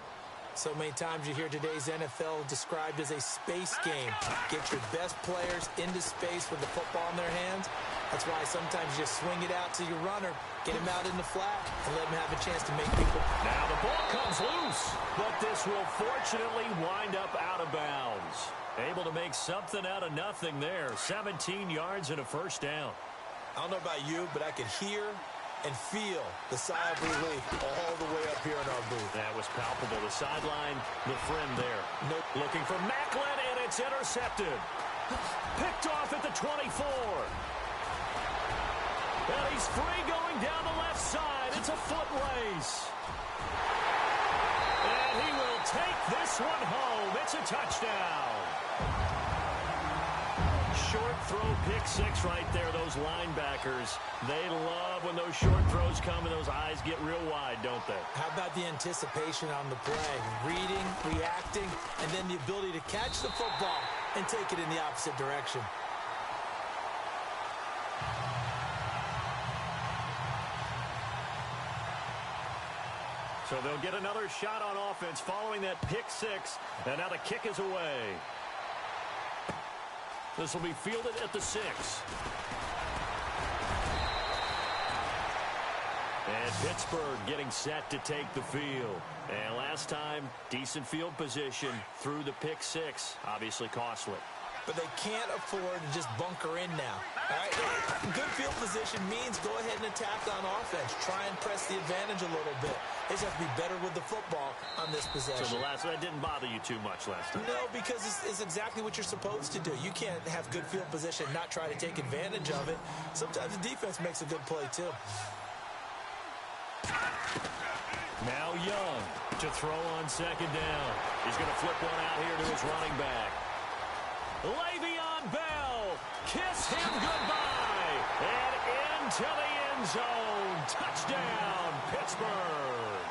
So many times you hear today's NFL described as a space game. Get your best players into space with the football in their hands. That's why sometimes you just swing it out to your runner, get him out in the flat, and let him have a chance to make people. Now the ball comes loose, but this will fortunately wind up out of bounds. Able to make something out of nothing there. 17 yards and a first down. I don't know about you, but I could hear and feel the sigh of relief all the way up here in our booth. That was palpable. The sideline, the friend there. Looking for Macklin, and it's intercepted. Picked off at the 24. And he's free going down the left side. It's a foot race. And And he will take this one home. It's a touchdown. Short throw, pick six right there. Those linebackers, they love when those short throws come and those eyes get real wide, don't they? How about the anticipation on the play? Reading, reacting, and then the ability to catch the football and take it in the opposite direction. So they'll get another shot on offense following that pick six, and now the kick is away. This will be fielded at the 6. And Pittsburgh getting set to take the field. And last time, decent field position through the pick six. Obviously costly. But they can't afford to just bunker in now. All right? Good field position means go ahead and attack on offense. Try and press the advantage a little bit. They just have to be better with the football on this possession. So that didn't bother you too much last time? No, because it's exactly what you're supposed to do. You can't have good field position and not try to take advantage of it. Sometimes the defense makes a good play, too. Now Young to throw on second down. He's going to flip one out here to his running back. Le'Veon Bell, kiss him goodbye, and into the end zone. Touchdown, Pittsburgh.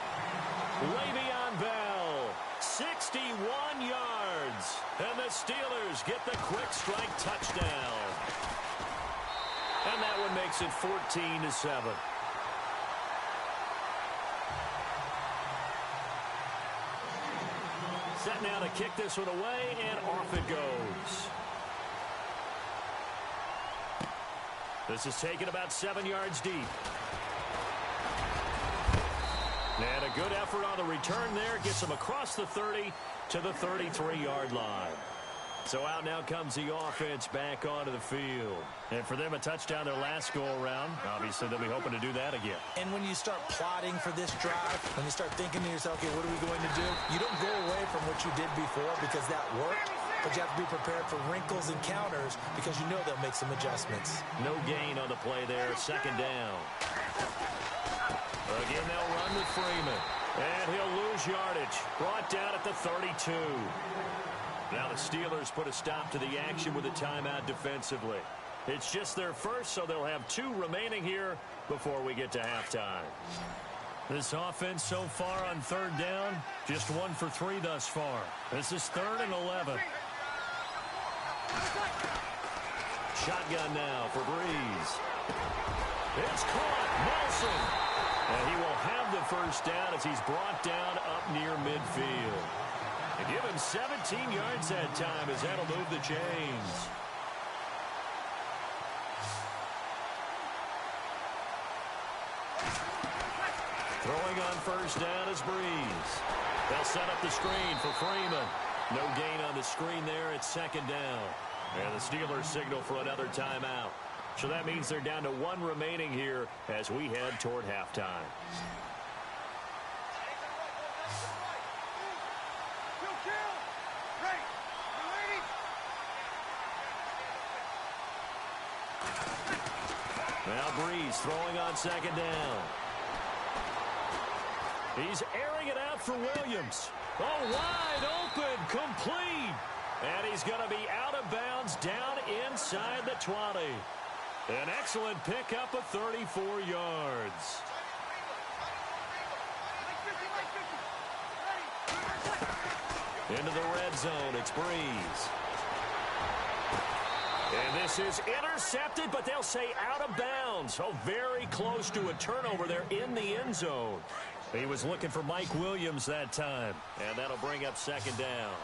Le'Veon Bell, 61 yards, and the Steelers get the quick strike touchdown. And that one makes it 14-7. Set now to kick this one away, and off it goes. This is taken about 7 yards deep. And a good effort on the return there. Gets him across the 30 to the 33-yard line. So out now comes the offense back onto the field. And for them, a touchdown their last go-around. Obviously, they'll be hoping to do that again. And when you start plotting for this drive, when you start thinking to yourself, okay, what are we going to do? You don't go away from what you did before because that worked. But you have to be prepared for wrinkles and counters because you know they'll make some adjustments. No gain on the play there. Second down. Again, they'll run with Freeman. And he'll lose yardage. Brought down at the 32. Now the Steelers put a stop to the action with a timeout defensively. It's just their first, so they'll have 2 remaining here before we get to halftime. This offense so far on third down, just 1 for 3 thus far. This is 3rd and 11. Shotgun now for Breeze. It's caught. Nelson. And he will have the first down as he's brought down up near midfield. And give him 17 yards that time as that'll move the chains. Throwing on first down is Breeze. They'll set up the screen for Freeman. No gain on the screen there. It's second down. And the Steelers signal for another timeout. So that means they're down to 1 remaining here as we head toward halftime. Now Breeze throwing on second down. He's airing it out for Williams. Oh, wide open, complete. And he's going to be out of bounds down inside the 20. An excellent pickup of 34 yards. Into the red zone, it's Breeze. And this is intercepted, but they'll say out of bounds. Oh, very close to a turnover there in the end zone. He was looking for Mike Williams that time. And that'll bring up second down.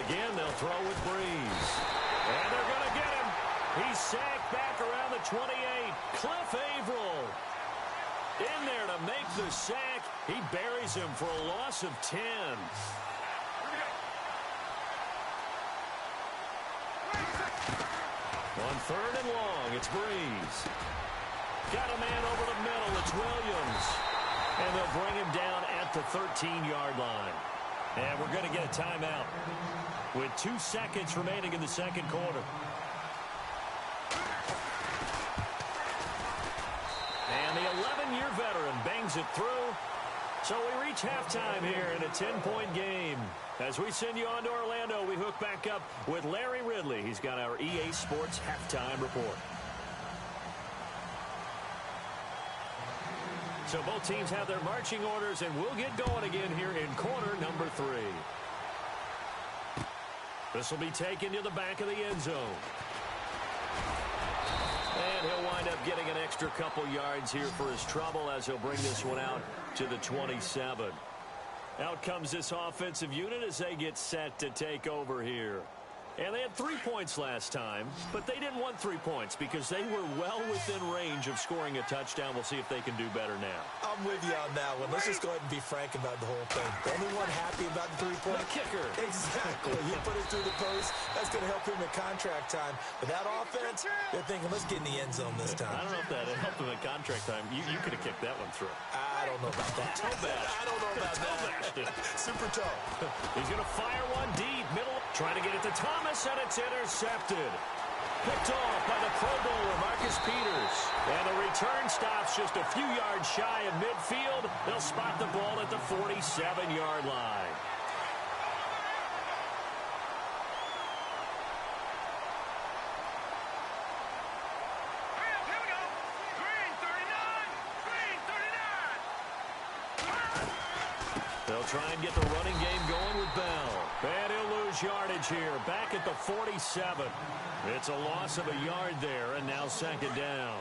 Again, they'll throw with Breeze. And they're going to get him. He's sacked back around the 28. Cliff Averill in there to make the sack. He buries him for a loss of 10. On third and long, it's Breeze. Got a man over the middle. It's Williams. And they'll bring him down at the 13-yard line. And we're going to get a timeout with 2 seconds remaining in the second quarter. runs it through. So we reach halftime here in a 10-point game. As we send you on to Orlando, we hook back up with Larry Ridley. He's got our EA Sports halftime report. So both teams have their marching orders, and we'll get going again here in quarter number 3. This will be taken to the back of the end zone. And he'll wind up getting an extra couple yards here for his trouble as he'll bring this one out to the 27. Out comes this offensive unit as they get set to take over here. And they had 3 points last time, but they didn't want 3 points because they were well within range of scoring a touchdown. We'll see if they can do better now. I'm with you on that one. Let's just go ahead and be frank about the whole thing. The only one happy about the 3-point? The kicker. Exactly. He put it through the post. That's going to help him in contract time. But that offense, they're thinking, let's get in the end zone this time. I don't know if that helped him in contract time. You could have kicked that one through. I don't know about that. Toe bash. I don't know about that. Super toe. He's going to fire one deep, middle, trying to get it to Thomas, and it's intercepted. Picked off by the Pro Bowler, Marcus Peters. And the return stops just a few yards shy of midfield. They'll spot the ball at the 47-yard line. They'll try and get the running game going with Bell. And he'll lose yardage here. Back at the 47. It's a loss of a yard there, and now second down.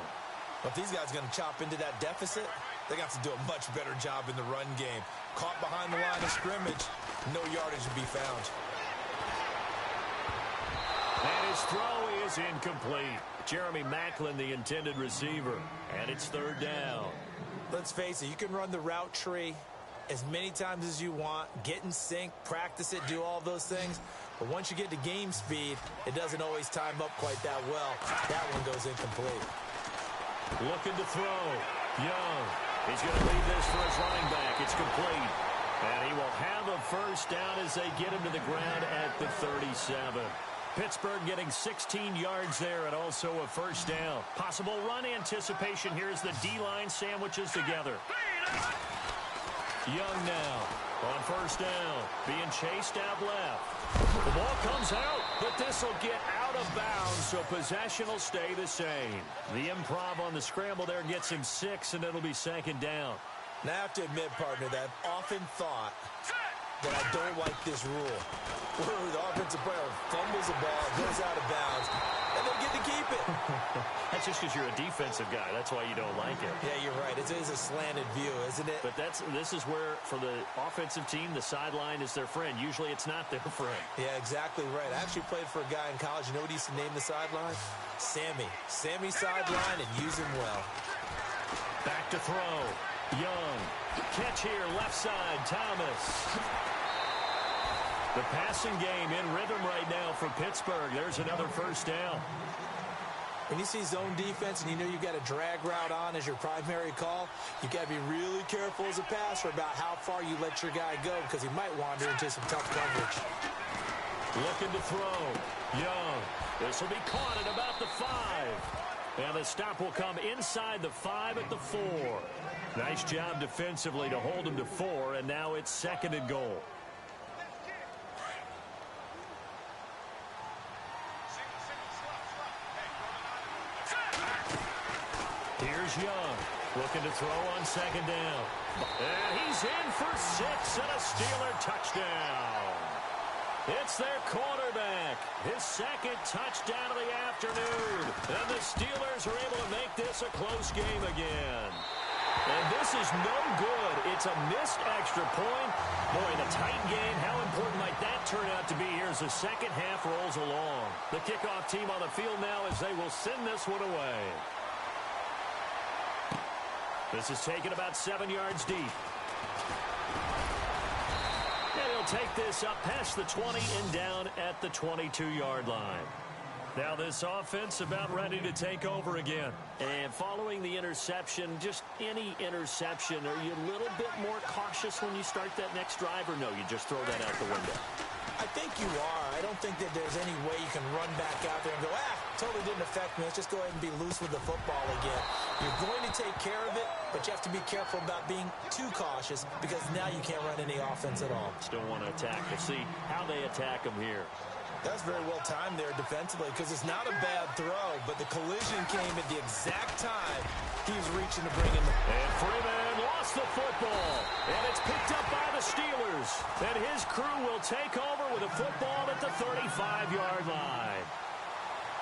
If these guys are going to chop into that deficit, they got to do a much better job in the run game. Caught behind the line of scrimmage, no yardage to be found. And his throw is incomplete. Jeremy Maclin, the intended receiver. And it's third down. Let's face it, you can run the route tree as many times as you want, get in sync, practice it, do all those things. But once you get to game speed, it doesn't always time up quite that well. That one goes incomplete. Looking to throw. Young. He's going to leave this for his running back. It's complete. And he will have a first down as they get him to the ground at the 37. Pittsburgh getting 16 yards there and also a first down. Possible run anticipation here as the D-line sandwiches together. Young now on first down, being chased out left. The ball comes out, but this will get out of bounds, so possession will stay the same. The improv on the scramble there gets him 6, and it'll be second down. Now, I have to admit, partner, that I've often thought that I don't like this rule, where the offensive player fumbles the ball, goes out of bounds, and they get to keep it. That's just because you're a defensive guy. That's why you don't like it. Yeah, you're right. It is a slanted view, isn't it? But this is where, for the offensive team, the sideline is their friend. Usually it's not their friend. Yeah, exactly right. I actually played for a guy in college. You know what he used to name the sideline? Sammy. Sammy sideline, and use him well. Back to throw. Young. Catch here, left side, Thomas. The passing game in rhythm right now for Pittsburgh. There's another first down. When you see zone defense and you know you've got a drag route on as your primary call, you've got to be really careful as a passer about how far you let your guy go because he might wander into some tough coverage. Looking to throw. Young. This will be caught at about the 5. And the stop will come inside the 5 at the 4. Nice job defensively to hold him to 4, and now it's second and goal. Here's Young, looking to throw on second down. And he's in for 6 and a Steeler touchdown. It's their quarterback, his second touchdown of the afternoon. And the Steelers are able to make this a close game again. And this is no good. It's a missed extra point. Boy, in a tight game, how important might that turn out to be here as the second half rolls along. The kickoff team on the field now as they will send this one away. This is taken about 7 yards deep. And he'll take this up past the 20 and down at the 22-yard line. Now this offense about ready to take over again. And following the interception, just any interception, are you a little bit more cautious when you start that next drive, or no, you just throw that out the window? I think you are. I don't think that there's any way you can run back out there and go, totally didn't affect me. Let's just go ahead and be loose with the football again. You're going to take care of it, but you have to be careful about being too cautious because now you can't run any offense at all. Still want to attack. We'll see how they attack him here. That's very well timed there defensively because it's not a bad throw, but the collision came at the exact time he was reaching to bring in the... And Freeman lost the football, and it's picked up by the Steelers. And his crew will take over with a football at the 35-yard line.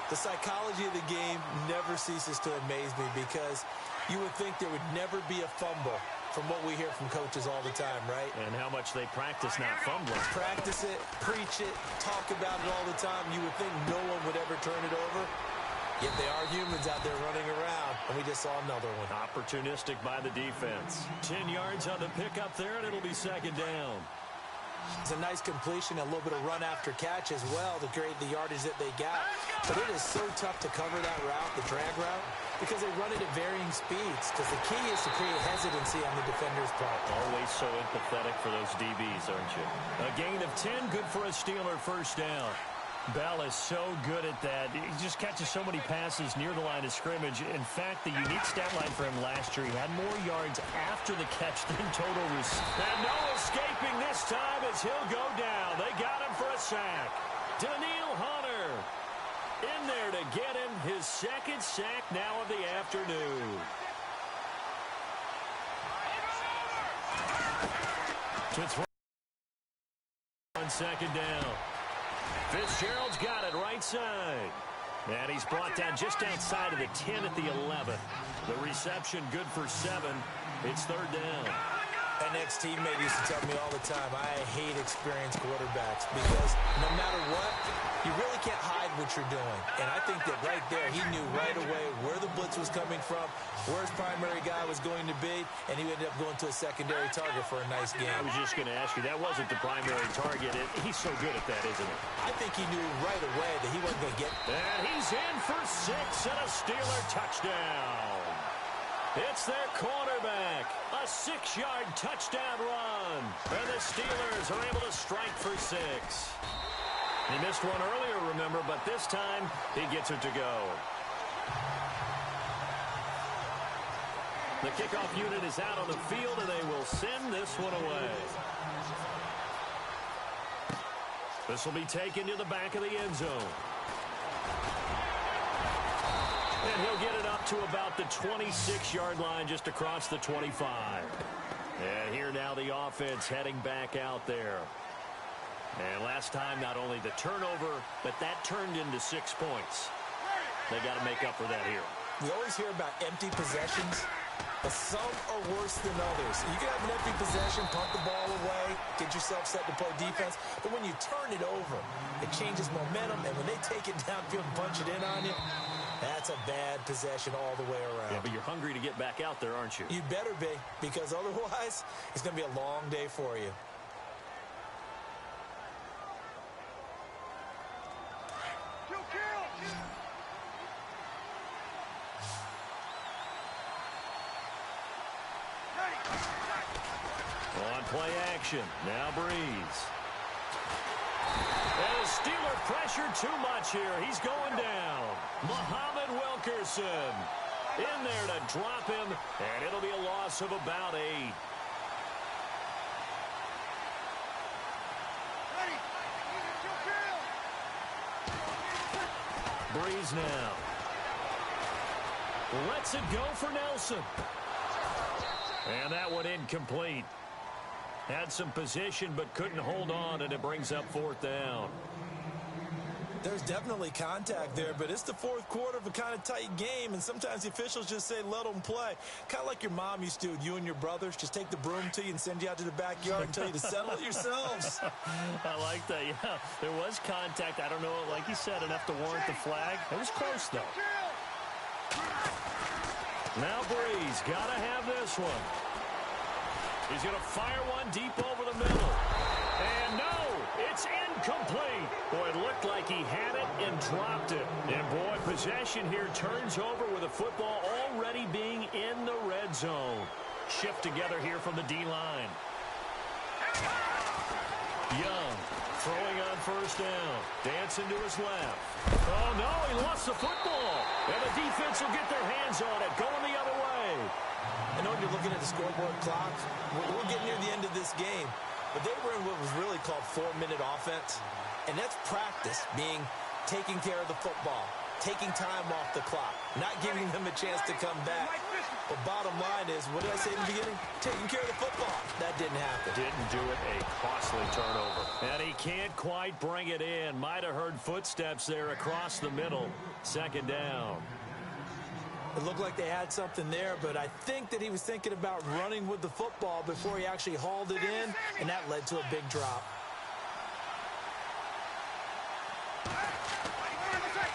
The psychology of the game never ceases to amaze me because you would think there would never be a fumble from what we hear from coaches all the time, right? And how much they practice not fumbling. Practice it, preach it, talk about it all the time. You would think no one would ever turn it over. Yet they are humans out there running around, and we just saw another one. Opportunistic by the defense. 10 yards on the pickup there, and it'll be second down. It's a nice completion, a little bit of run after catch as well to create the yardage that they got. But it is so tough to cover that route, the drag route, because they run it at varying speeds. Because the key is to create hesitancy on the defender's part. Always so empathetic for those DBs, aren't you? A gain of 10, good for a Steeler first down. Bell is so good at that. He just catches so many passes near the line of scrimmage. In fact, the unique stat line for him last year, he had more yards after the catch than total receiving. And no escaping this time as he'll go down. They got him for a sack. Daniil Hunter in there to get him his second sack now of the afternoon. To throw on second down. Fitzgerald's got it right side. And he's brought down just outside of the 10 at the 11. The reception good for 7. It's third down. An ex-teammate used to tell me all the time, I hate experienced quarterbacks because no matter what, you really can't hide what you're doing. And I think that right there, he knew right away where the blitz was coming from, where his primary guy was going to be, and he ended up going to a secondary target for a nice game. I was just going to ask you, that wasn't the primary target. He's so good at that, isn't he? I think he knew right away that he wasn't going to get... And he's in for 6 and a Steeler touchdown. It's their quarterback. A 6-yard touchdown run. And the Steelers are able to strike for 6. He missed one earlier, remember, but this time he gets it to go. The kickoff unit is out on the field, and they will send this one away. This will be taken to the back of the end zone. And he'll get it up to about the 26-yard line just across the 25. And here now the offense heading back out there. And last time, not only the turnover, but that turned into 6 points. They got to make up for that here. We always hear about empty possessions, but some are worse than others. You can have an empty possession, punt the ball away, get yourself set to play defense, but when you turn it over, it changes momentum, and when they take it downfield and punch it in on you, that's a bad possession all the way around. Yeah, but you're hungry to get back out there, aren't you? You better be, because otherwise, it's going to be a long day for you. On play action, now Breeze. And the Steeler pressure too much here. He's going down. Muhammad Wilkerson in there to drop him, and it'll be a loss of about 8. Breeze now. Lets it go for Nelson. And that one incomplete. Had some position but couldn't hold on, and it brings up 4th down. There's definitely contact there, but it's the 4th quarter of a kind of tight game, and sometimes the officials just say, let them play. Kind of like your mom used to with you and your brothers. Just take the broom to you and send you out to the backyard and tell you to settle it yourselves. I like that, yeah. There was contact. I don't know, like you said, enough to warrant the flag. It was close, though. Now Breeze, got to have this one. He's going to fire one deep over the middle. And no, it's incomplete. Boy, it looked like he had it and dropped it. And boy, possession here turns over with the football already being in the red zone. Shift together here from the D-line. Young throwing on first down. Dancing to his left. Oh, no, he lost the football. And the defense will get their hands on it, going the other way. I know when you're looking at the scoreboard clock, we're getting near the end of this game. But they were in what was really called 4-minute offense. And that's practice, being taking care of the football, taking time off the clock, not giving them a chance to come back. But bottom line is, what did I say in the beginning? Taking care of the football. That didn't happen. Didn't do it. A costly turnover. And he can't quite bring it in. Might have heard footsteps there across the middle. Second down. It looked like they had something there, but I think that he was thinking about running with the football before he actually hauled it in, and that led to a big drop.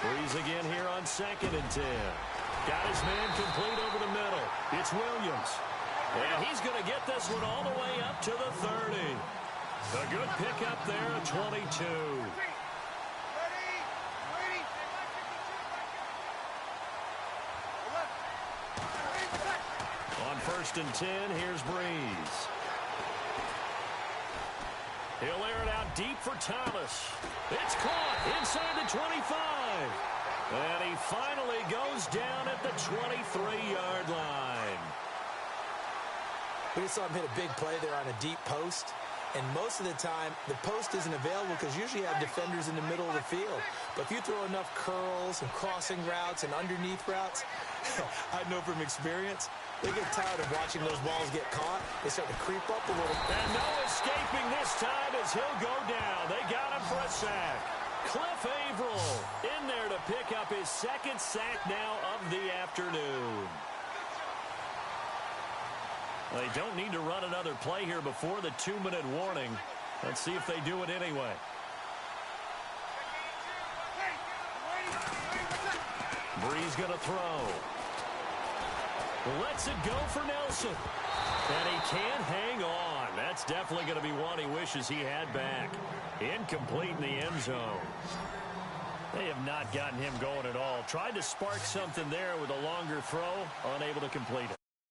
Breeze again here on 2nd and 10. Got his man complete over the middle. It's Williams. And he's going to get this one all the way up to the 30. A good pickup there at 22. On 1st and 10, here's Breeze. He'll air it out deep for Thomas. It's caught inside the 25. And he finally goes down at the 23-yard line. We just saw him hit a big play there on a deep post. And most of the time, the post isn't available because usually you have defenders in the middle of the field. But if you throw enough curls and crossing routes and underneath routes, I know from experience, they get tired of watching those balls get caught. They start to creep up a little. And no escaping this time as he'll go down. They got him for a sack. Cliff Averill in there to pick up his 2nd sack now of the afternoon. They don't need to run another play here before the 2-minute warning. Let's see if they do it anyway. Breeze going to throw. Lets it go for Nelson. And he can't hang on. That's definitely going to be one he wishes he had back. Incomplete in the end zone. They have not gotten him going at all. Tried to spark something there with a longer throw. Unable to complete it.